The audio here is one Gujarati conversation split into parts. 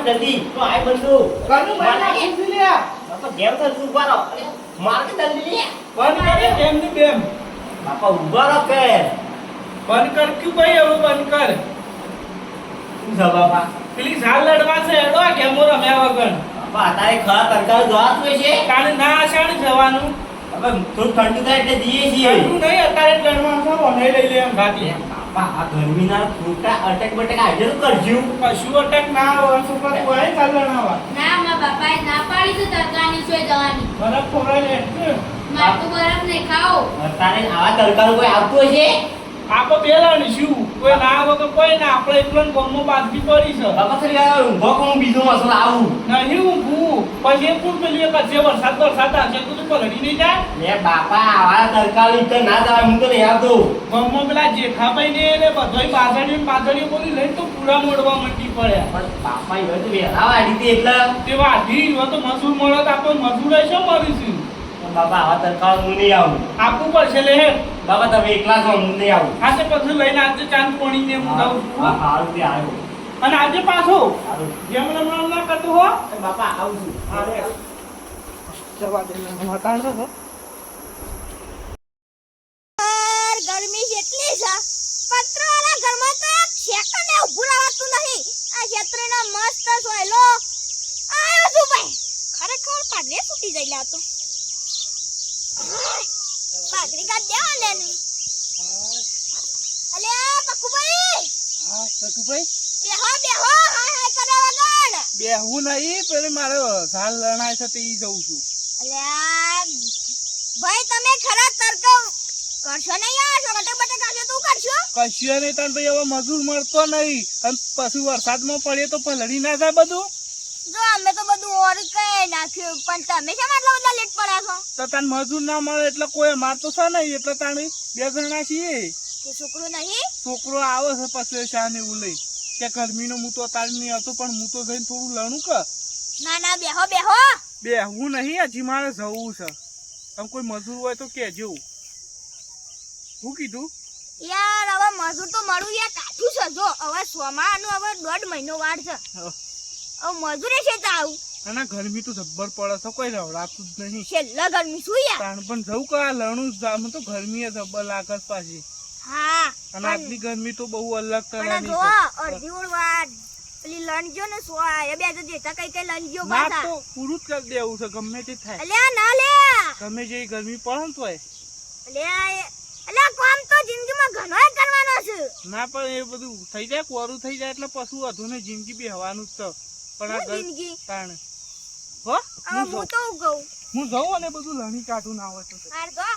જલ્દી તો આય બંધુ કનું મારા કુંજી લ્યા બાપા ગેમ તો ઉભા રહો માર કે જલ્દી લે બંધ કરે કેમ ની બેમ બાપા ઉભા રહો કે બંધ કર ક્યું ભાઈ હવે બંધ કર શું છે બાપા પેલી ઝાલ લડવા છે એડો આ ગેમો રમ્યા વગર બાપા તારે ખરા તડકા જોવા હોય છે કાલે ના આશાણ જવાનું બાપા થોડું ઠંડુ થાય એટલે જઈએ છીએ તું નહીં અત્યારે ગણવા છો ઓને લઈ લે એમ ગાડી બાપા આ ગરમીના ફૂટા અટક બટક હાજર કરજો કશું અટક ના આવે સુપર કોઈ ચાલ લણાવા ના મારા બાપાએ ના પાડી તો તડકાની સોય જવાની બરફ ખવડાવી લે માર તો બરફ નહીં ખાઓ તારે આવા તડકાનું કોઈ આવતું હશે આપો બેલાની શું કોઈ ના આવે તો કોઈ ના આપણે એકલો ગમો બાંધવી પડી છે બાપા સર યાર ઊભો કોણ બીજું મસલો આવું નહીં ઊંઘું પછી એ પૂર પેલી એક જે વરસાદ આવશે તું તો પલડી નહીં જાય લે બાપા આવા તડકાની તો ના જવાય હું તો નહીં આવતો ગમો પેલા જેઠાભાઈ ને એને બધોય બાજડીઓ બોલી લઈને તો પૂરા મોડવા મંડી પડ્યા પણ બાપા એ તો વેલા વાડી હતી એટલે તે વાઢી હોય તો મજૂર મળે તો આપણે મજૂર શું મરીશું બાપા આવા તડકા હું નહીં આવું આપવું પડશે લે બાપા તમે એકલા છો હું નહીં આવું આજે પછી લઈને આજે ચાંદ પોણી ને હું જાઉં હા છું હારું તે આવ્યો અને આજે પાછો હારું જેમ રમણ ના કરતો હો બાપા આવું છું અરે જવા દે મતાણ તો ગરમી જેટલી છે પત્રવાળા ઘરમાં તો સેકન્ડ ઊભું રહેવાતું નહીં આ ક્ષેત્રનો મસ્ત સોયલો આયો છું ભાઈ ખરેખર પાઘડી છૂટી જાય લા તો પાઘડી કાઢ દેવા લે ની અલ્યા પક્કુભાઈ હા સટુભાઈ બેહો હાય હાય કરવા વગર બેહવું નહીં પેલી મારે ઝાલ લણાય છે તે ઈ જઉં છું અલ્યા ભાઈ તમે ખરા તરકો કરશો નહીં યાર છોકટે બટે કાઢ્યો તું કરશો કશું નહીં તને ભાઈ હવે મજૂર મળતો નહીં અને પછી વરસાદમાં પડે તો પલળી ના જાય બધું જો અમે તો બધું ઓર કઈ નાખ્યું પણ તમે શા આટલા બધા લેટ પડ્યા છો તો તને મજૂર ના મળે એટલે કોઈ માર તો છે નહીં એટલે તાણી બે જણા છીએ કે છોકરો નહીં છોકરો આવે છે પછી શાને એવું લઈ કે ગરમીનો હું તો તારી નહીં હતો પણ હું તો જઈને થોડું લણું કે ના ના બેહો બેહવું નહીં હજી મારે જવું છે તમે કોઈ મજૂર હોય તો કહેજો શું કીધું યાર હવે મજૂર તો મળું યાર કાઠું છે જો હવે સોમાનું હવે 1.5 મહિનો વાર છે હવે મજૂરે છે તો આવું અને ગરમી તો જબ્બર પડે છે કોઈ રવડાતું જ નહીં છેલ્લા ગરમી શું યાર તાણ પણ જવું કે આ લણું જામ તો ગરમી જબ્બર લાગે છે પાછી હા અને આટલી ગરમી તો બહુ અલગ પણ તરાની જો છે અડધી ઓળવા પેલી લણજો ને સો એ બે તો જેતા કઈ લણજો ના પાછા તો પૂરું જ કરી દેવું છે ગમે તે થાય અલ્યા ના લે ગમે જે ગરમી પડે ને તોય અલ્યા કામ તો જિંદગીમાં ઘણોય કરવાનો છે ના પણ એ બધું થઈ જાય કોરું થઈ જાય એટલે પશુ વધુ ને જિંદગી બેહવાનું જ છે પણ આ જિંદગી તાણે હો હવે હું તો કહું હું જઉં અને બધું લણી કાઢું ના હોય તો હાર તો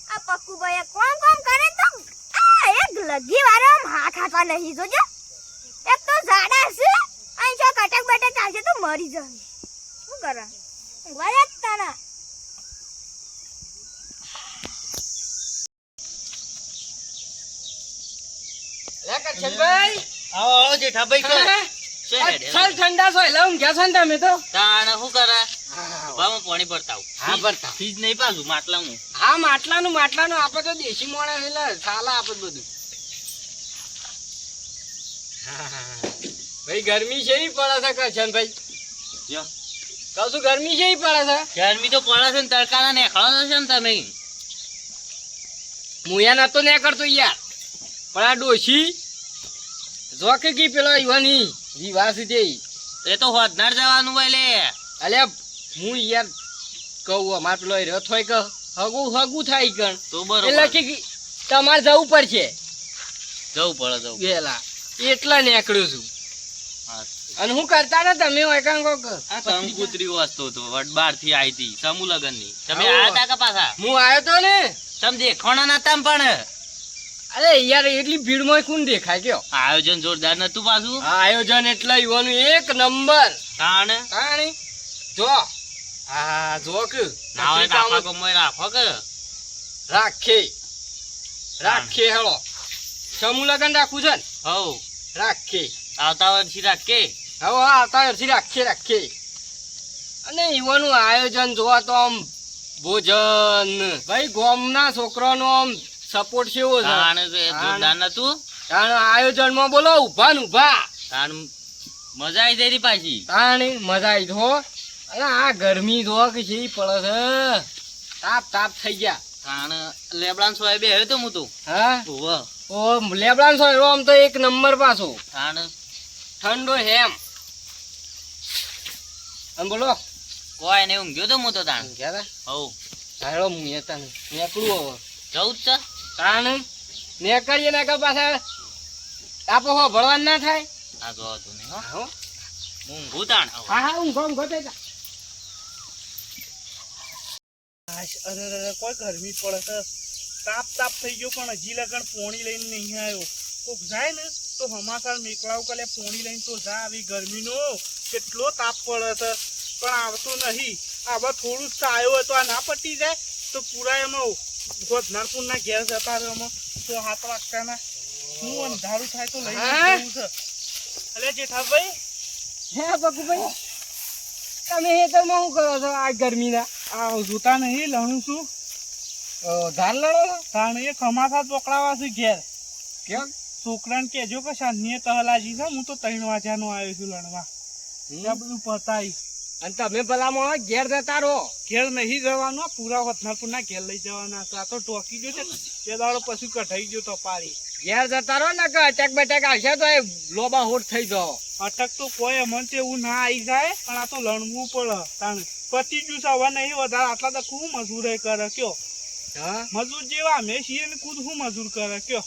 આ પક્કુ ભાઈ કોમ કરે તો આ એક લગી વારે આમ હા ખાતા નહીં જોજો એક તો ઝાડા છે અહીં જો કટક બટક આવશે તો મરી જાય શું કરે વારે તારા કરશનભાઈ આવો જેઠાભાઈ છે ચાલ ઠંડા સોય લઉં ગયા છો ને તમે તો તાણ શું કરે ઉભામાં પાણી ભરતા હા ભરતા ફીજ નહીં પાછું માટલાનું હા માટલાનું આપણે તો દેશી મોણા એટલે સાલા આપે બધું ભાઈ ગરમી છે પડે છે કરશનભાઈ જો કહું છું ગરમી છે પડે છે ગરમી તો પડે છે ને તડકાના નેખાડો છે ને તમે મુયા નતો ને કરતો યાર પણ આ ડોશી જોકે કી પેલો ઈવાની વિવાસ છે એ તો હોદનાર જવાનું હોય લે અલે હું યાર કહું અમાર પેલો રથ હોય કે હગું થાય કણ તો બરોબર એટલે કે તમારે જવું પડશે જવું પડે વેલા એટલા નીકળ્યો છું હા અને હું કરતા ને તમે આ કંકુતરી વસ્તુ તો બહાર થી આવી હતી સમૂહ લગન ની તમે આયા તા કે પાછા હું આવ્યો તો ને તમે દેખાણા નતા પણ અરે યાર એટલી ભીડમાં કોણ દેખાય કયો આયોજન જોરદાર નતું પાછું આ આયોજન એટલે યુવાનું એક નંબર તાણ તાણી જો આ જો કે ના હોય તો આપા ગમે રાખો કે રાખે હેળો સમૂહ લગન રાખવું છે ને હવ રાખે આવતા વર્ષી રાખે હવે આવતા વર્ષથી રાખે અને યુવાનું આયોજન જોવા તો આમ ભોજન ભાઈ ગામના છોકરાનો આમ સપોર્ટ છે એવો છે તાણ જોરદાર નતું તાણ આયોજનમાં બોલો ઉભા ને ઉભા તાણ મજા આવી જઈ પાછી. તાણી મજા આવી તો અરે આ ગરમી જો કે છે પડે છે તાપ તાપ થઈ ગયા તાણ લેબડાન સોય બે આવ્યો તો હું તો. હા ઓવ. ઓ લેબડાન સો આમ તો એક નંબર પાછો તાણ ઠંડો હેમ આમ બોલો કોઈ ને ઊંઘ્યો તો હું તો તાણ. ગયા હવ હેડો હું તને નીકળું હવે જવું જ છે. તાણ નીકળીએ ને કે પાછા આપો હો ભળવાન ના થાય આ જો હતું નહીં હો. હો હું ઊંઘું તાણ. હવે. હા હા ઊંઘો ઊંઘો તે જા. અરે કોઈ ગરમી પડે છે. તાપ તાપ થઈ ગયો પણ હજી લગન પોણી લઈને નહીં આવ્યો. કોક જાય ને તો હમાસાર મેકલાવ કરે પોણી લઈને તો જા. આવી ગરમીનો કેટલો તાપ પડે છે પણ આવતો નહીં. આવા થોડું જ આવ્યો હોય તો આ ના પટી જાય તો પૂરા એમાં ગોધનારપુરના ઘેર જતા રહ્યો તો 7 વાગતાના હું અંધારું થાય તો લઈ જવું છે. અરે જેઠાભાઈ હે બકુભાઈ તમે હેતરમાં શું કરો છો આ ગરમીના આ જોતા નહીં લણું છું ધાન લડો કારણ એ ખમાસા ચોકડાવા છે ઘેર. કેમ છોકરાને કહેજો કે સાંજની તહલાજી છે હું તો 3 વાગ્યાનો આવ્યો છું લણવા. ત્યાં બધું પતાય અને તમે ભલામાં ઘેર જતા રહો ઘેર નહીં જવાનું પૂરા વતનાપુરના ઘેર લઈ જવાના છે. આ તો ટોકી ગયો છે બે દાડો પછી કઢાઈ ગયો તો પારી. ઘેર જતા રહો ને કે અટેક બટેક આવશે તો એ લોબા હોટ થઈ જાઓ અટક તો કોઈ અમન એવું ના આવી જાય પણ આ તો લણવું પડે તાણ પતી ગયું છે હવે નહીં વધારે. આટલા તો શું મજૂર કરે કયો હા મજૂર જેવા અમે છીએ ને ખુદ શું મજૂર કરે કયો.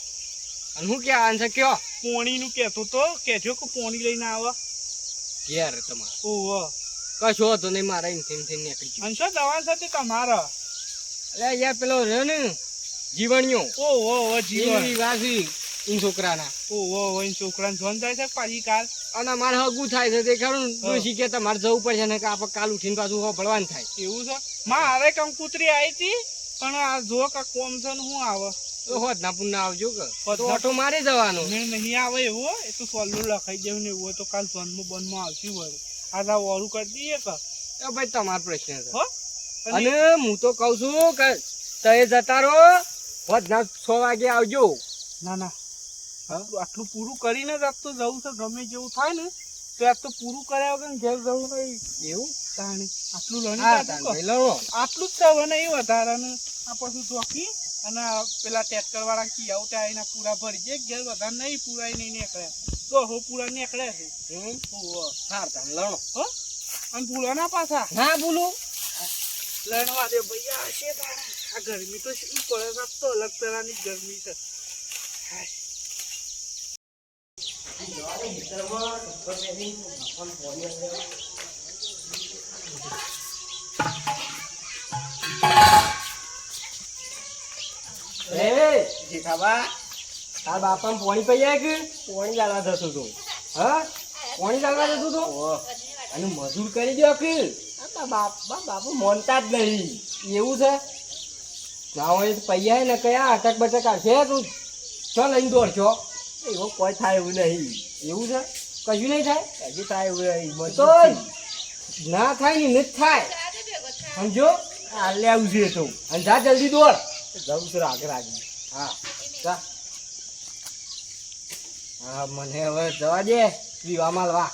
અને હું કહેવાનું છે કયો પોણીનું કહેતો તો કહેજો કે પોણી લઈને આવે. ઘેર તમારે ઓહો કશો હતો નહીં મારે એમ નીકળી ગયું અને શું દવા સાથે તમારા અરે યાર પેલો રહ્યો ને જીવણીઓ ઓહો જીવન એવી વાસી ઈ છોકરાના ઓહો એ છોકરાને જોન જાય છે પાછી કાલ. અને મારે હગું થાય છે તે ખરું ડોશી કે તમારે જવું પડશે ને કે આપણે કાલ ઉઠીને પાછું ભળવાનું થાય એવું છે મારે કંકુતરી આવી હતી પણ આ જો કે કોમ છે ને શું આવે તો હોત ના પુના આવજો કે હોત તો ના- ઓટો મારી જવાનો નહીં આવે એવું એ તો સોલ્લું લખાઈ દેવું ને એવું હોય તો કાલ જન્મ બનમાં આવશું હોય આ ઓરું કરી દઈએ કે એ ભાઈ તમારો પ્રશ્ન છે હો અને હું તો કઉ છું કે તમે જતા રહો હોત ના 6 વાગે આવજો ના ના આટલું પૂરું કરીને જ આજ તો જવું છે ગમે જેવું થાય ને તો આજ તો પૂરું કર્યા વગર ઘેર જવું નહીં એવું તાણી આટલું લણી હા કાઢું તાન કે. લડો આટલું જ છે હવે નહીં વધારાનું. આ પછી ચોકી અને આ પેલા ટ્રેક્ટર વાળા કી આવું ત્યાં એના પૂરા ભરી જાય ઘેર વધારે નહીં પૂરા નહીં નીકળ્યા તો હો પૂરા નીકળ્યા છે. ઓહો. હા તાન લડો હો અને ભૂલો ના પાછા ના બોલું લડવા દે ભૈયા હશે તારે. આ ગરમી તો શું પડે છે? તો અલગ તરહની ગરમી છે. હાય. એ જેઠાબા તાર બાપા પોણી પઈ જાય કે પોણી લાવવા જશું તું હા પોણી લાવવા જશું તું અને મજૂર કરી દો કે બાપુ માનતા જ નહીં એવું છે ના હોય તો પૈયા ને કયા અટક બટક આવશે તું ચો લઈને દોડશો એવું કોઈ થાય એવું નહીં એવું છે કશું નહીં થાય હજુ થાય એવું નહીં તો ના થાય ને નથી થાય સમજો આ લેવું છે તો અને જા જલ્દી દોડ જવું છું આગળ આગળ હા જા હા મને હવે જવા દે પીવા માલવા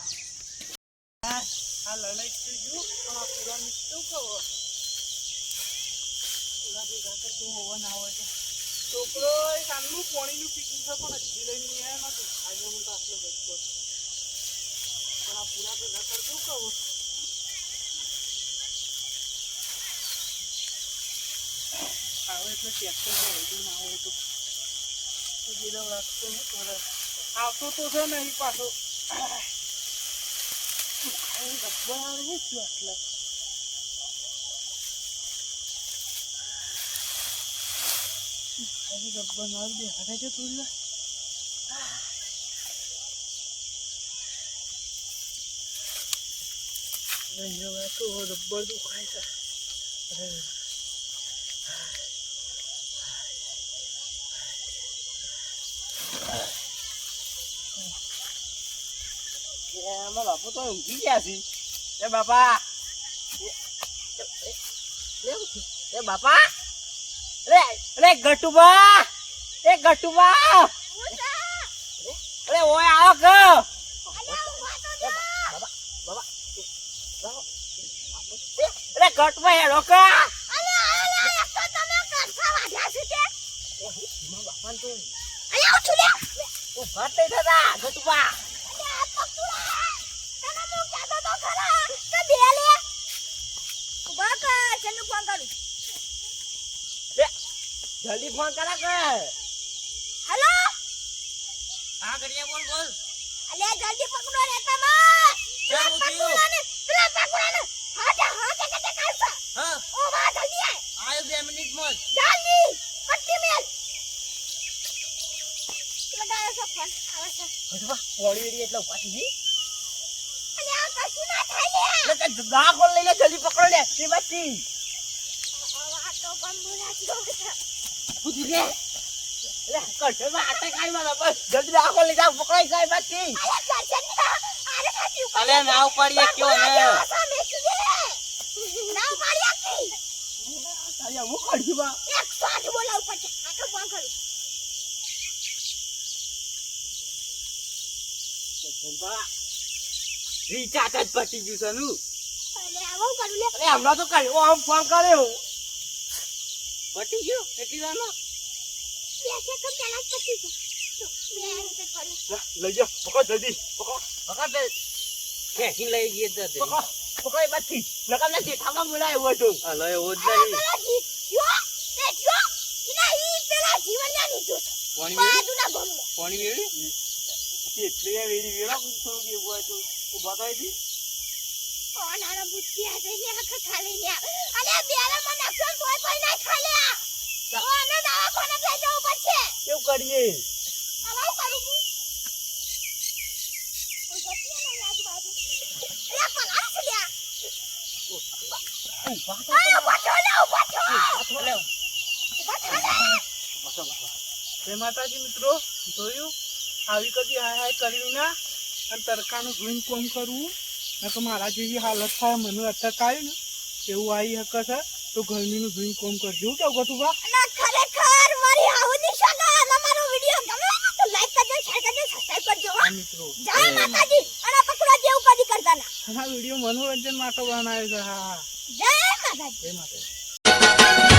આ લડાઈ થઈ ગયું પણ આ પૂરા શું કહો પૂરા ભેગા તો તું હોવા ના હોય તો છોકરો એ સામનું પાણીનું પીકું છે પણ હજી લઈને નહીં આવ્યા નથી. આજે હું તો આટલો ગયો પણ આ પૂરા ભેગા કર શું કહો આવે એટલે ટ્રેક્ટર હોય ના હોય તો બીજા લાગતો નહીં કરે આવતો તો છે નહીં પાછો ગબ્બર છું આટલા ગબ્બર ના દે હરે છે થોડી તો રબ્બર દુખાય છે. અરે એમાં બાપુ તો ઊંઘી ગયા છે એ બાપા એ બાપા અરે ગટુબા એ ગટુબા અરે ઓય આવો કે કટમાં હેડો કા અલે એક તો તમે કરસા વાઢ્યા છે તે બાપાન તું અલે આવ છું લે ઉભા થઈ થતા ગટુબા અલે આ પકડુડા તને મો કહેતો તો ખરા કે બે લે ઉભા કર ચંદુ ફોન કરું જલ્દી ફોન કરા કે હેલો હા કરીએ બોલ બોલ અલે જલ્દી પકડો રે તમે ચાલ ઉઠ્યો પેલા પકડો હાથે કે કાલસા હા ઓ વા જલ્દી આય આયો 2 મિનિટ માં જલ્દી પટ્ટી મેલ લગાયો છે ફોન આવે છે ગટુબા પોણી એડી એટલે ઉભા થઈ ગઈ અલે આ કશું ના થાય લે એટલે તે ગા ખોલ લઈને જલ્દી પકડો લે તે બાકી આ તો બંબુરા જો પૂછી લે લે કટમાં આટે કાઈ માં બસ જલ્દી ગા ખોલ લઈ જા પકડાઈ જાય બાકી અલે કરશન આરે ખાતી ઉપર અલે નાવ પડીએ કયો ને ના પાડ્યા કી તારી હું ખડકી બા 108 બોલાવ પડશે આખો ફોન કરું રીચાર્જ જ પટી ગયું છે નું અલે આવો કરું લે અરે હમણાં તો કર્યો આમ ફોન કર્યો પટી ગયો કેટલી વારમાં પૈસે તો પેલા જ પતી ગયો બે રૂપિયા પડ્યો લઈ જા પકડ જલ્દી પકડ પકડ બે ખેંચી લઈ ગઈ તો તે પકડાઈ બાકી લગન નથી થાવા બોલાય હોય તો આ લય ઓજ આ નહીં પેલા જી યો એ જો ઇના ઈ પેલા જીવનના નીચો છે પાણી વેડી બાજુના ગોમનો પાણી વેડી એટલે વેરી વેરા તો કે હોય તો ઉભા થાય દી ઓનારા બુટિયા દે લે આખા ખાલી લે અલે બેલા મને અક્ષર કોઈ કોઈ ના ખાલ્યા ઓને દવા કોને લઈ જવું પડશે કેવું કરીએ આવું કરું હું કોઈ જતી ને આજુબાજુ અલે પલાર છે લ્યા આ પાછો લે પાછો જય માતાજી મિત્રો જોયું આવી કદી હાય હાય કરવી ના અને તડકાનું જોઈને કોમ કરવું ને તો મારા જેવી હાલત થાય મને અટક આવ્યું ને એવું આવી હકે છે તો ગરમીનું જોઈને કોમ કરજો કેવું ગટુબા ના ખરેખર મારી આવું શગા અમારો વિડિયો ગમે તો લાઈક કરજો શેર કરજો સબસ્ક્રાઇબ કરજો આ મિત્રો જય માતાજી અને પકડો જેવું કદી કરતા ના આ વિડીયો મનોરંજન માટે બનાવ્યો છે હા જય માતાજી જય માતાજી